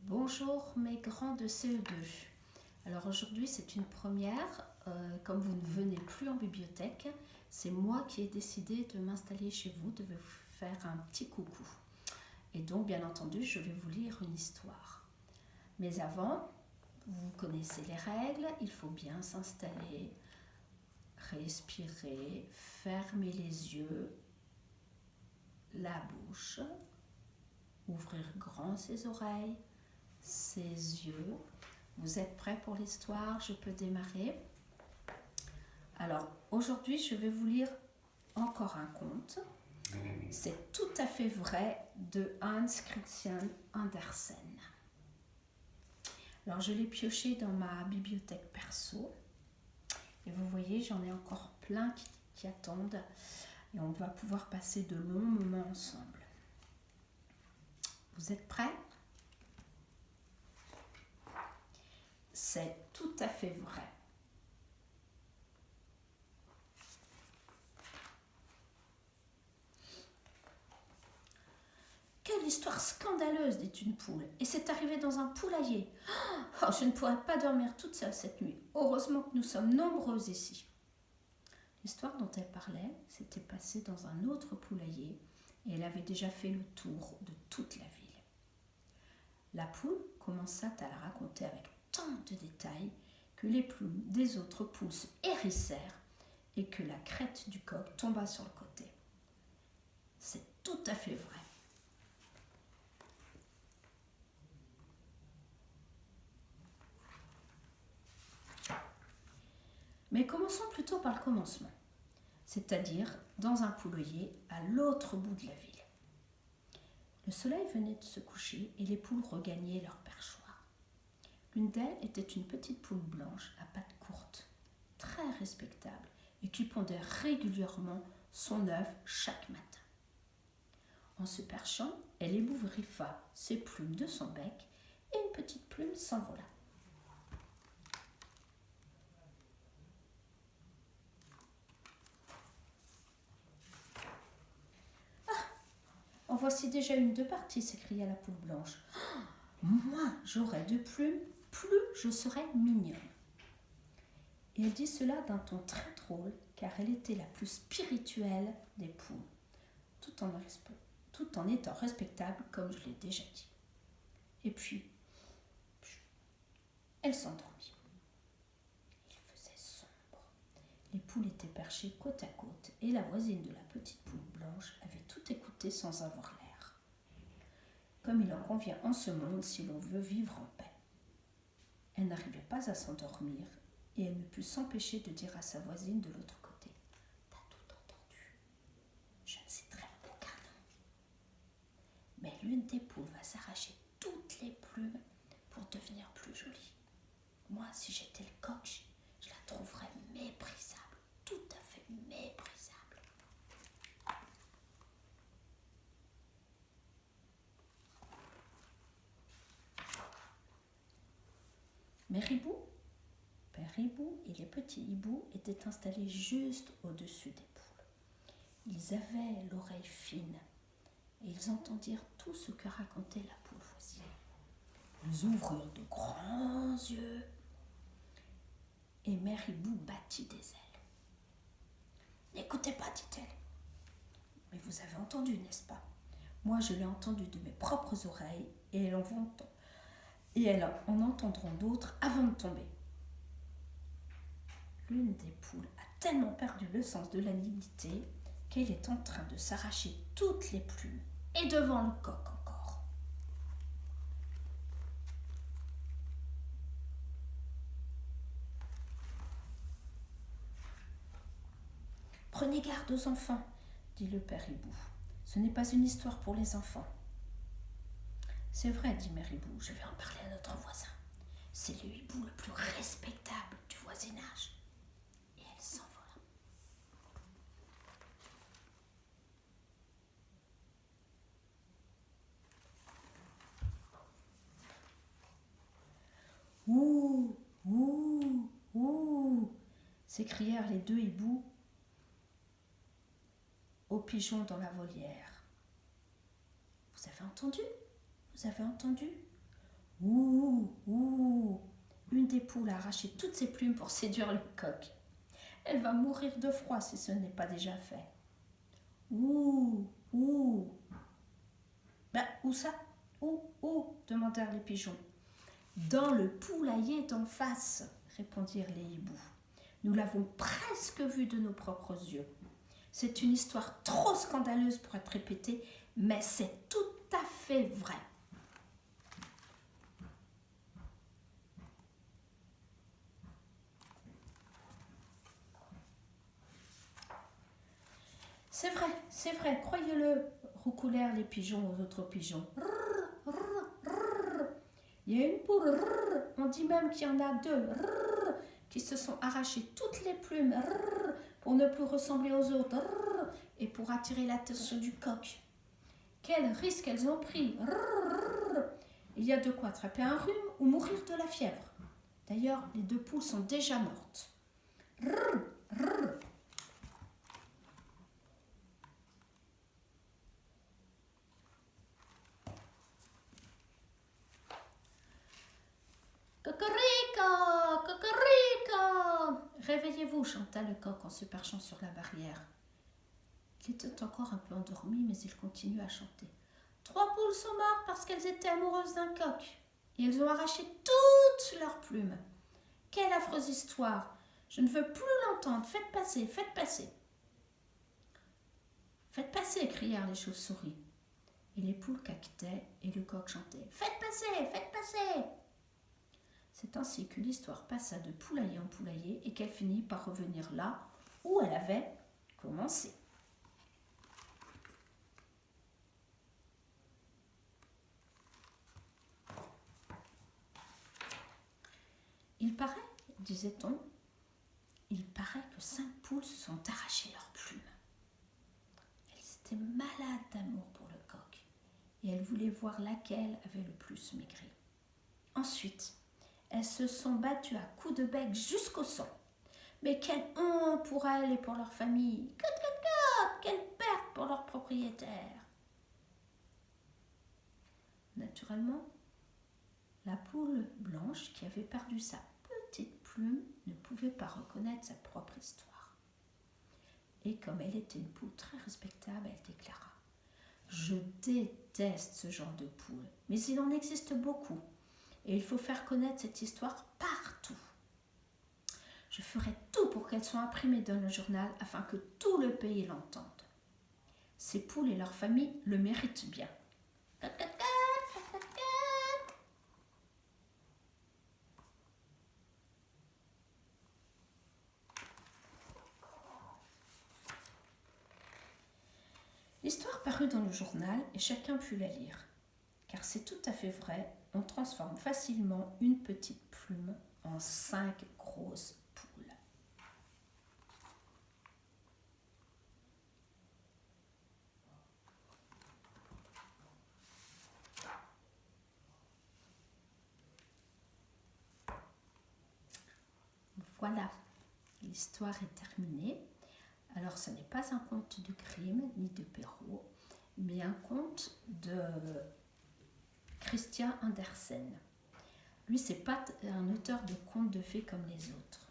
Bonjour mes grands de CE2. Alors aujourd'hui c'est une première, comme vous ne venez plus en bibliothèque, c'est moi qui ai décidé de m'installer chez vous, de vous faire un petit coucou. Et donc bien entendu je vais vous lire une histoire. Mais avant, vous connaissez les règles, il faut bien s'installer, respirer, fermer les yeux, la bouche, ouvrir grand ses oreilles, ses yeux. Vous êtes prêts pour l'histoire? Je peux démarrer. Alors, aujourd'hui, je vais vous lire encore un conte. C'est tout à fait vrai de Hans Christian Andersen. Alors, je l'ai pioché dans ma bibliothèque perso. Et vous voyez, j'en ai encore plein qui attendent. Et on va pouvoir passer de longs moments ensemble. Vous êtes prêts? C'est tout à fait vrai. Quelle histoire scandaleuse, dit une poule. Et c'est arrivé dans un poulailler. Oh, je ne pourrais pas dormir toute seule cette nuit. Heureusement que nous sommes nombreux ici. L'histoire dont elle parlait s'était passée dans un autre poulailler et elle avait déjà fait le tour de toute la ville. La poule commença à la raconter avec tant de détails que les plumes des autres poules se hérissèrent et que la crête du coq tomba sur le côté. C'est tout à fait vrai. Mais commençons plutôt par le commencement, c'est-à-dire dans un poulailler à l'autre bout de la ville. Le soleil venait de se coucher et les poules regagnaient leur perchoir. L'une d'elles était une petite poule blanche à pattes courtes, très respectable et qui pondait régulièrement son œuf chaque matin. En se perchant, elle ébouriffa ses plumes de son bec et une petite plume s'envola. En voici déjà une de partie, s'écria la poule blanche. Oh, moins j'aurai de plumes, plus je serai mignonne. Et elle dit cela d'un ton très drôle, car elle était la plus spirituelle des poules, tout en étant respectable, comme je l'ai déjà dit. Et puis, elle s'endormit. Il faisait sombre. Les poules étaient perchées côte à côte, et la voisine de la petite poule blanche avait tout écouté sans avoir l'air. Comme il en convient en ce monde si l'on veut vivre en paix. Elle n'arrivait pas à s'endormir, et elle ne put s'empêcher de dire à sa voisine de l'autre côté. « T'as tout entendu? Je ne citerai aucun nom. Mais l'une des poules va s'arracher toutes les plumes pour devenir plus jolie. Moi, si j'étais le coq, je la trouverais méprisable, tout à fait méprisable. » Père Hibou et les petits hiboux étaient installés juste au-dessus des poules. Ils avaient l'oreille fine et ils entendirent tout ce que racontait la poule voisine. Ils ouvrirent de grands yeux et Mère Hibou battit des ailes. « N'écoutez pas, dit-elle. Mais vous avez entendu, n'est-ce pas? Moi, je l'ai entendu de mes propres oreilles et elles en entendront d'autres avant de tomber. » L'une des poules a tellement perdu le sens de l'animité qu'elle est en train de s'arracher toutes les plumes et devant le coq encore. « Prenez garde aux enfants, dit le père Hibou. Ce n'est pas une histoire pour les enfants. »« C'est vrai, dit Mère Hibou, je vais en parler à notre voisin. C'est le hibou le plus respectable du voisinage. » Et elle s'envola. « Ouh, ouh, ouh !» s'écrièrent les deux hiboux aux pigeons dans la volière. « Vous avez entendu? Vous avez entendu? Ouh, ouh. Une des poules a arraché toutes ses plumes pour séduire le coq. Elle va mourir de froid si ce n'est pas déjà fait. Ouh, ouh. Ben, où ça? Où demandèrent les pigeons. Dans le poulailler d'en face, répondirent les hiboux. Nous l'avons presque vu de nos propres yeux. C'est une histoire trop scandaleuse pour être répétée, mais c'est tout à fait vrai. C'est vrai, croyez-le, roucoulèrent les pigeons aux autres pigeons. Rrr, rrr, rrr. Il y a une poule, rrr. On dit même qu'il y en a deux, rrr, qui se sont arrachées toutes les plumes rrr, pour ne plus ressembler aux autres rrr, et pour attirer l'attention du coq. Quel risque elles ont pris! Rrr. Il y a de quoi attraper un rhume ou mourir de la fièvre. D'ailleurs, les deux poules sont déjà mortes. Rrr, rrr. Cocorico, cocorico. Réveillez-vous, chanta le coq en se perchant sur la barrière. Il était encore un peu endormi, mais il continua à chanter. 3 poules sont mortes parce qu'elles étaient amoureuses d'un coq. Et elles ont arraché toutes leurs plumes. Quelle affreuse histoire! Je ne veux plus l'entendre. Faites passer, faites passer. Faites passer, crièrent les chauves-souris. Et les poules caquetaient et le coq chantait. Faites passer, faites passer. C'est ainsi que l'histoire passa de poulailler en poulailler et qu'elle finit par revenir là où elle avait commencé. Il paraît, disait-on, il paraît que 5 poules se sont arrachées leurs plumes. Elles étaient malades d'amour pour le coq et elles voulaient voir laquelle avait le plus maigri. Ensuite, elles se sont battues à coups de bec jusqu'au sang. Mais quelle honte pour elles et pour leur famille! Quelle perte pour leur propriétaire! Naturellement, la poule blanche qui avait perdu sa petite plume ne pouvait pas reconnaître sa propre histoire. Et comme elle était une poule très respectable, elle déclara « Je déteste ce genre de poule, mais il en existe beaucoup. Et il faut faire connaître cette histoire partout. Je ferai tout pour qu'elle soit imprimée dans le journal afin que tout le pays l'entende. Ces poules et leurs familles le méritent bien. » L'histoire parut dans le journal et chacun put la lire. Car c'est tout à fait vrai, on transforme facilement une petite plume en 5 grosses poules. Voilà, l'histoire est terminée. Alors ce n'est pas un conte de Grimm ni de Perrault, mais un conte de Christian Andersen. Lui, c'est pas un auteur de contes de fées comme les autres.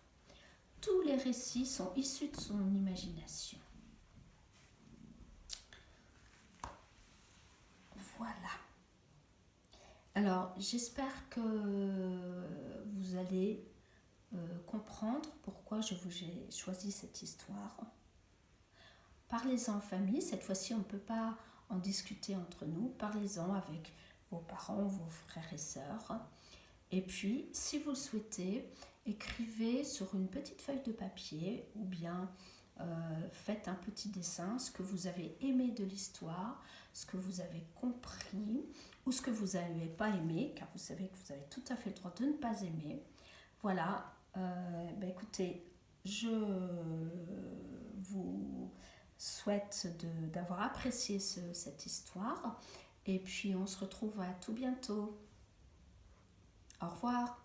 Tous les récits sont issus de son imagination. Voilà. Alors, j'espère que vous allez comprendre pourquoi j'ai choisi cette histoire. Parlez-en en famille. Cette fois-ci, on ne peut pas en discuter entre nous. Parlez-en avec vos parents, vos frères et sœurs. Et puis, si vous le souhaitez, écrivez sur une petite feuille de papier ou bien faites un petit dessin, ce que vous avez aimé de l'histoire, ce que vous avez compris ou ce que vous n'avez pas aimé, car vous savez que vous avez tout à fait le droit de ne pas aimer. Voilà, écoutez, je vous souhaite d'avoir apprécié cette histoire et puis on se retrouve à tout bientôt. Au revoir.